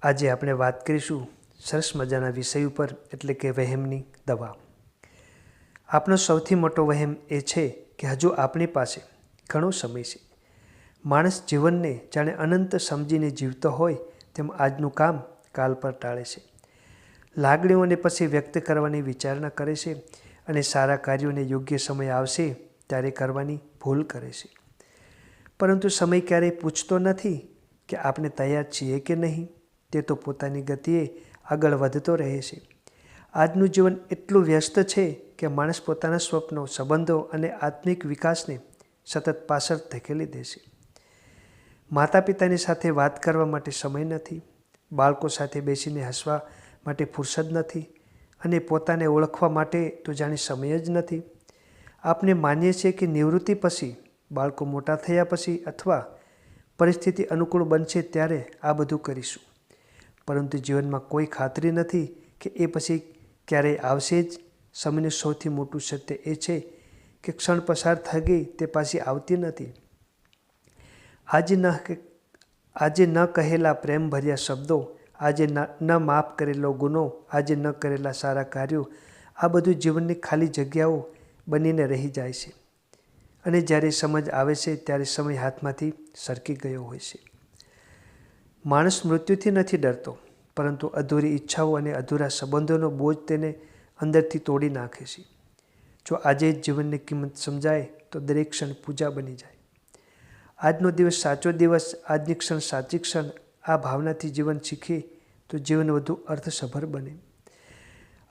આજે આપણે વાત કરીશું સરસ મજાના વિષય ઉપર, એટલે કે વહેમની દવા. આપણો સૌથી મોટો વહેમ એ છે કે હજુ આપણી પાસે ઘણો સમય છે. માણસ જીવનને જાણે અનંત સમજીને જીવતો હોય તેમ આજનું કામ કાલ પર ટાળે છે. લાગણીઓને પછી વ્યક્ત કરવાની વિચારણા કરે છે અને સારા કાર્યોને યોગ્ય સમય આવશે ત્યારે કરવાની ભૂલ કરે છે. પરંતુ સમય ક્યારેય પૂછતો નથી કે આપણે તૈયાર છીએ કે નહીં. તે તો પોતાની ગતિએ આગળ વધતો રહે છે. આજનું જીવન એટલું વ્યસ્ત છે કે માણસ પોતાના સ્વપ્નો, સંબંધો અને આત્મિક વિકાસને સતત પાછળ ધકેલી દે છે. માતા પિતાની સાથે વાત કરવા માટે સમય નથી, બાળકો સાથે બેસીને હસવા માટે ફુરસદ નથી અને પોતાને ઓળખવા માટે તો જાણે સમય જ નથી. આપણે માનીએ છીએ કે નિવૃત્તિ પછી, બાળકો મોટા થયા પછી અથવા પરિસ્થિતિ અનુકૂળ બનશે ત્યારે આ બધું કરીશું. પરંતુ જીવનમાં કોઈ ખાતરી નથી કે એ પછી ક્યારેય આવશે જ. સમયનું સૌથી મોટું સત્ય એ છે કે ક્ષણ પસાર થઈ ગઈ તે પાછી આવતી નથી. આજે ન કહેલા પ્રેમભર્યા શબ્દો, આજે ન માફ કરેલો ગુનો, આજે ન કરેલા સારા કાર્યો, આ બધું જીવનની ખાલી જગ્યાઓ બનીને રહી જાય છે. અને જ્યારે સમજ આવે છે ત્યારે સમય હાથમાંથી સરકી ગયો હોય છે. માણસ મૃત્યુથી નથી ડરતો, પરંતુ અધૂરી ઈચ્છાઓ અને અધૂરા સંબંધોનો બોજ તેને અંદરથી તોડી નાખે છે. જો આજે જ જીવનની કિંમત સમજાય તો દરેક ક્ષણ પૂજા બની જાય. આજનો દિવસ સાચો દિવસ, આજની ક્ષણ સાચી ક્ષણ, આ ભાવનાથી જીવન શીખીએ તો જીવન વધુ અર્થસભર બને.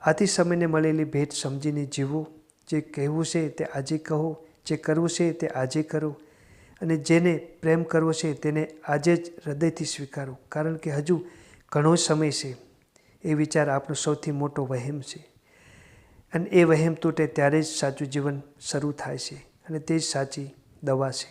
આથી સમયને મળેલી ભેટ સમજીને જીવો. જે કહેવું છે તે આજે કહો, જે કરવું છે તે આજે કરો અને જેને પ્રેમ કરવો છે તેને આજે જ હૃદયથી સ્વીકારો. કારણ કે હજુ ઘણો સમય છે. એ વિચાર આપણો સૌથી મોટો વહેમ છે. અને એ વહેમ તૂટે ત્યારે જ સાચું જીવન શરૂ થાય છે અને તે જ સાચી દવા છે.